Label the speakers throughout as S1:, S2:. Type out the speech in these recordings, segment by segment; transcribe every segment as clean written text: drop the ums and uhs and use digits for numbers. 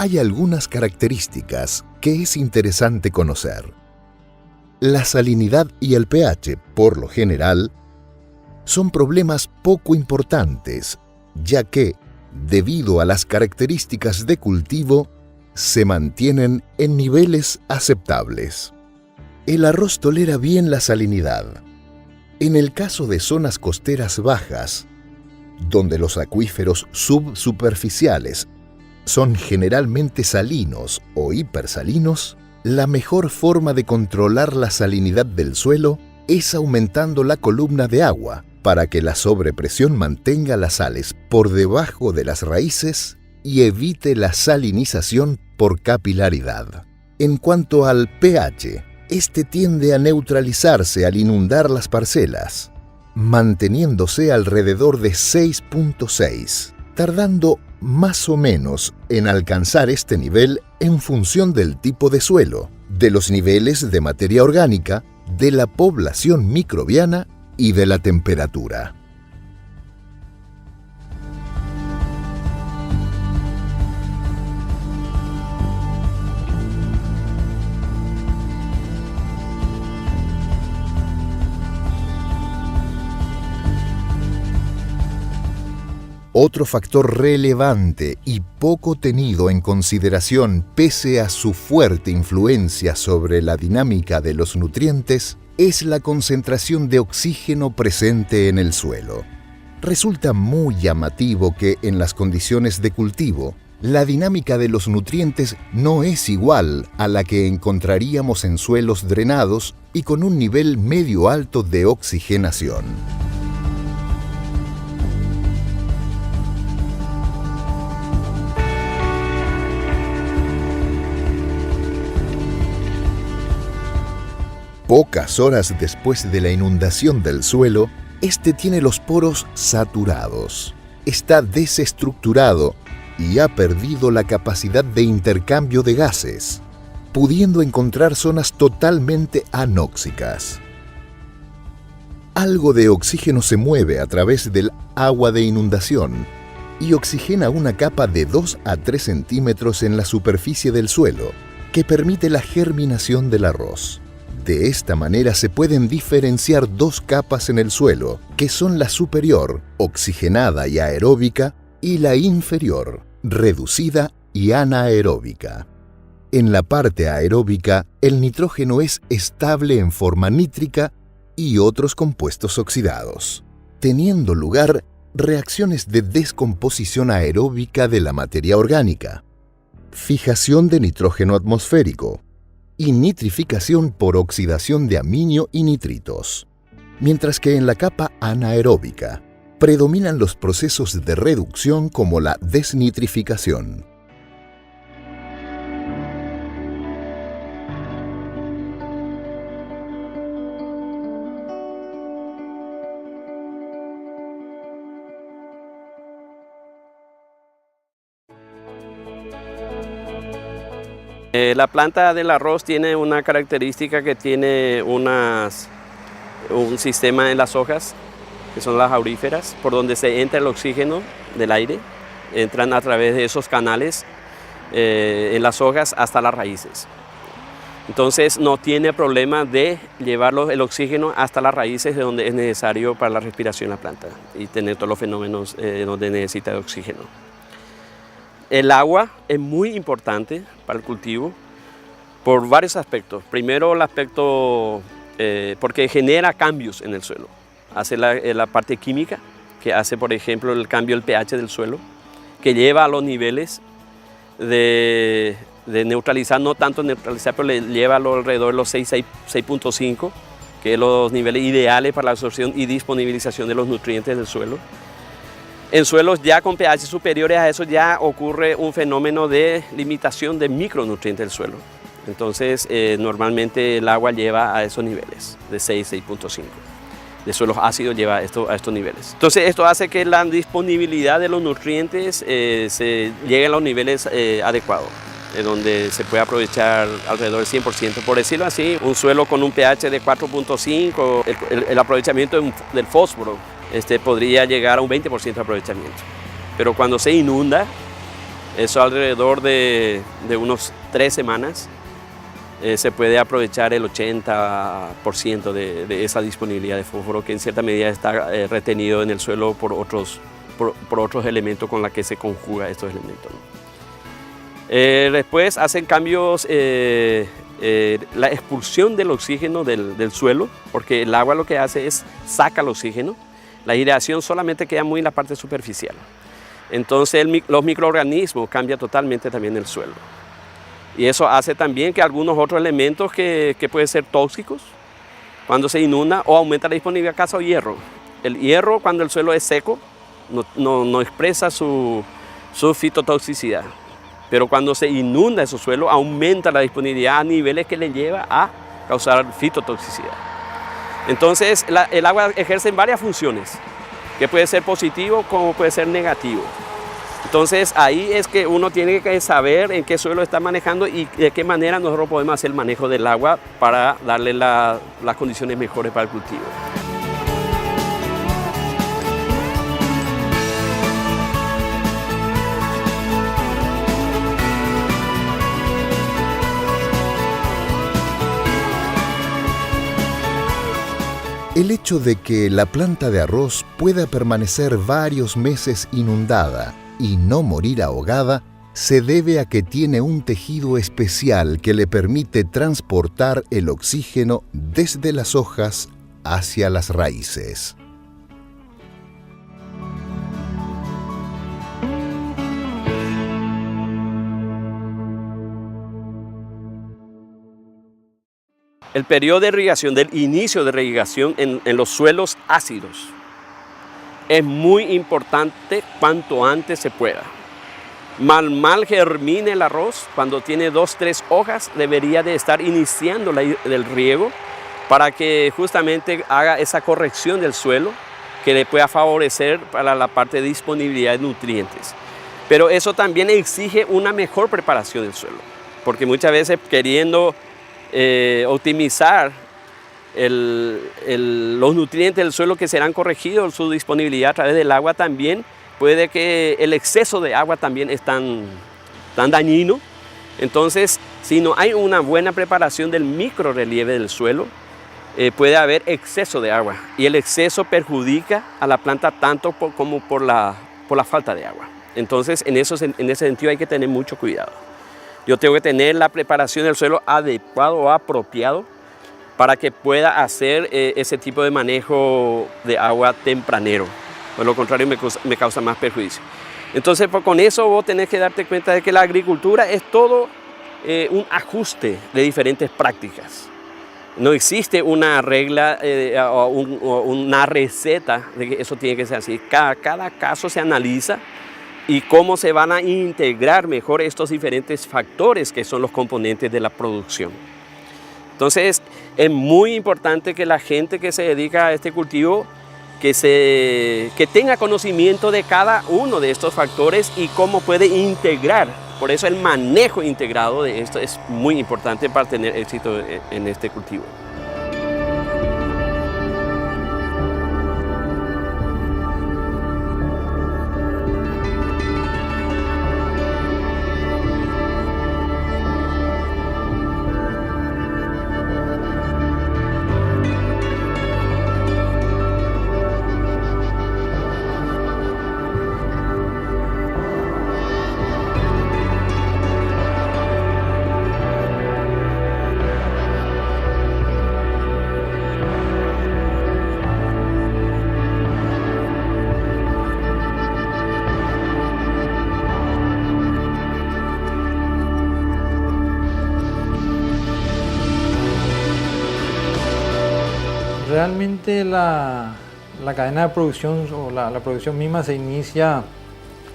S1: hay algunas características que es interesante conocer. La salinidad y el pH, por lo general, son problemas poco importantes, ya que, debido a las características de cultivo, se mantienen en niveles aceptables. El arroz tolera bien la salinidad. En el caso de zonas costeras bajas, donde los acuíferos subsuperficiales son generalmente salinos o hipersalinos, la mejor forma de controlar la salinidad del suelo es aumentando la columna de agua para que la sobrepresión mantenga las sales por debajo de las raíces y evite la salinización por capilaridad. En cuanto al pH, este tiende a neutralizarse al inundar las parcelas, manteniéndose alrededor de 6.6, tardando más o menos en alcanzar este nivel en función del tipo de suelo, de los niveles de materia orgánica, de la población microbiana y de la temperatura. Otro factor relevante y poco tenido en consideración pese a su fuerte influencia sobre la dinámica de los nutrientes es la concentración de oxígeno presente en el suelo. Resulta muy llamativo que en las condiciones de cultivo, la dinámica de los nutrientes no es igual a la que encontraríamos en suelos drenados y con un nivel medio-alto de oxigenación. Pocas horas después de la inundación del suelo, este tiene los poros saturados, está desestructurado y ha perdido la capacidad de intercambio de gases, pudiendo encontrar zonas totalmente anóxicas. Algo de oxígeno se mueve a través del agua de inundación y oxigena una capa de 2 a 3 centímetros en la superficie del suelo, que permite la germinación del arroz. De esta manera se pueden diferenciar dos capas en el suelo, que son la superior, oxigenada y aeróbica, y la inferior, reducida y anaeróbica. En la parte aeróbica, el nitrógeno es estable en forma nítrica y otros compuestos oxidados, teniendo lugar reacciones de descomposición aeróbica de la materia orgánica, fijación de nitrógeno atmosférico, y nitrificación por oxidación de aminio y nitritos, mientras que en la capa anaeróbica predominan los procesos de reducción como la desnitrificación.
S2: La planta del arroz tiene una característica que tiene un sistema en las hojas, que son las auríferas, por donde se entra el oxígeno del aire, entran a través de esos canales en las hojas hasta las raíces. Entonces no tiene problema de llevar el oxígeno hasta las raíces de donde es necesario para la respiración de la planta y tener todos los fenómenos donde necesita oxígeno. El agua es muy importante para el cultivo por varios aspectos. Primero, el aspecto porque genera cambios en el suelo. Hace la parte química, que hace, por ejemplo, el cambio del pH del suelo, que lleva a los niveles de neutralizar, no tanto neutralizar, pero le lleva alrededor de los 6.5, que es los niveles ideales para la absorción y disponibilización de los nutrientes del suelo. En suelos ya con pH superiores a eso ya ocurre un fenómeno de limitación de micronutrientes del suelo. Entonces normalmente el agua lleva a esos niveles de 6.5. De suelos ácidos lleva a estos niveles. Entonces esto hace que la disponibilidad de los nutrientes se llegue a los niveles adecuados, donde se puede aprovechar alrededor del 100%. Por decirlo así, un suelo con un pH de 4.5, el aprovechamiento del fósforo podría llegar a un 20% de aprovechamiento. Pero cuando se inunda, Eso alrededor de unos 3 semanas se puede aprovechar el 80% de esa disponibilidad de fósforo que en cierta medida está retenido en el suelo por otros elementos con los que se conjuga estos elementos, ¿no? Después hacen cambios, la expulsión del oxígeno del suelo, porque el agua lo que hace es saca el oxígeno, la aireación solamente queda muy en la parte superficial. Entonces los microorganismos cambian totalmente también el suelo. Y eso hace también que algunos otros elementos que pueden ser tóxicos, cuando se inunda, o aumenta la disponibilidad, caso hierro. El hierro, cuando el suelo es seco, no expresa su fitotoxicidad. Pero cuando se inunda ese suelo, aumenta la disponibilidad a niveles que le lleva a causar fitotoxicidad. Entonces, el agua ejerce varias funciones, que puede ser positivo como puede ser negativo. Entonces ahí es que uno tiene que saber en qué suelo está manejando y de qué manera nosotros podemos hacer el manejo del agua para darle las condiciones mejores para el cultivo.
S1: El hecho de que la planta de arroz pueda permanecer varios meses inundada y no morir ahogada se debe a que tiene un tejido especial que le permite transportar el oxígeno desde las hojas hacia las raíces.
S2: El periodo de irrigación, del inicio de irrigación en los suelos ácidos, es muy importante cuanto antes se pueda. Mal germine el arroz, cuando tiene 2 o 3 hojas, debería de estar iniciando el riego para que justamente haga esa corrección del suelo que le pueda favorecer para la parte de disponibilidad de nutrientes. Pero eso también exige una mejor preparación del suelo, porque muchas veces queriendo optimizar los nutrientes del suelo que serán corregidos, su disponibilidad a través del agua también, puede que el exceso de agua también es tan dañino. Entonces, si no hay una buena preparación del microrelieve del suelo, puede haber exceso de agua y el exceso perjudica a la planta tanto como por la falta de agua. Entonces, en ese sentido hay que tener mucho cuidado. Yo tengo que tener la preparación del suelo adecuado o apropiado para que pueda hacer ese tipo de manejo de agua tempranero. Por lo contrario, me causa más perjuicio. Entonces, con eso vos tenés que darte cuenta de que la agricultura es todo un ajuste de diferentes prácticas. No existe una regla o una receta de que eso tiene que ser así. Cada caso se analiza y cómo se van a integrar mejor estos diferentes factores que son los componentes de la producción. Entonces, es muy importante que la gente que se dedica a este cultivo que tenga conocimiento de cada uno de estos factores y cómo puede integrar. Por eso el manejo integrado de esto es muy importante para tener éxito en este cultivo.
S3: Realmente la cadena de producción o la producción misma se inicia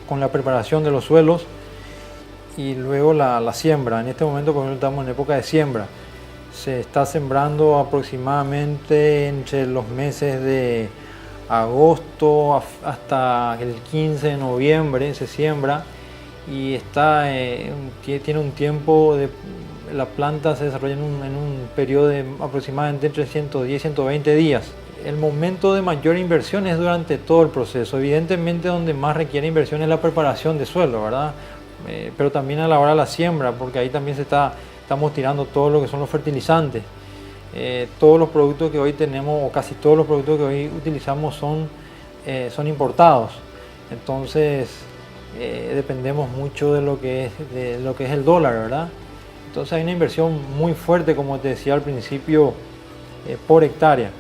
S3: con la preparación de los suelos y luego la siembra. En este momento, por ejemplo, estamos en época de siembra. Se está sembrando aproximadamente entre los meses de agosto hasta el 15 de noviembre se siembra y tiene un tiempo de... La planta se desarrolla en un periodo de aproximadamente entre 110 y 120 días. El momento de mayor inversión es durante todo el proceso. Evidentemente donde más requiere inversión es la preparación de suelo, ¿verdad? pero también a la hora de la siembra, porque ahí también estamos tirando todo lo que son los fertilizantes. Todos los productos que hoy tenemos, o casi todos los productos que hoy utilizamos son importados. Entonces dependemos mucho de lo que es el dólar, ¿verdad? Entonces hay una inversión muy fuerte, como te decía al principio, por hectárea.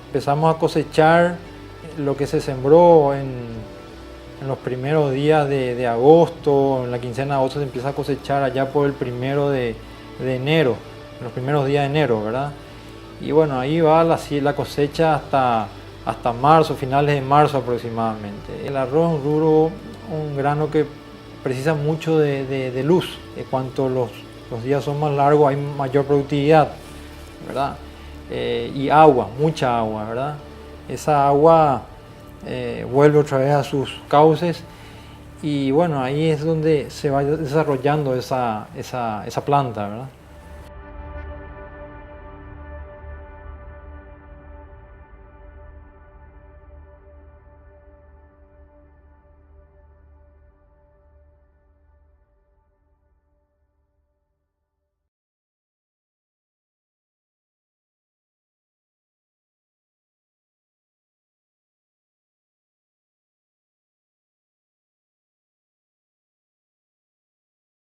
S3: Empezamos a cosechar lo que se sembró en los primeros días de agosto, en la quincena de agosto se empieza a cosechar allá por el 1 de enero, en los primeros días de enero, ¿verdad? Y bueno, ahí va la cosecha hasta marzo, finales de marzo aproximadamente. El arroz es un rubro, un grano que precisa mucho de luz. Cuanto los días son más largos hay mayor productividad, ¿verdad? Y agua, mucha agua, ¿verdad? Esa agua vuelve otra vez a sus cauces y bueno, ahí es donde se va desarrollando esa planta, ¿verdad?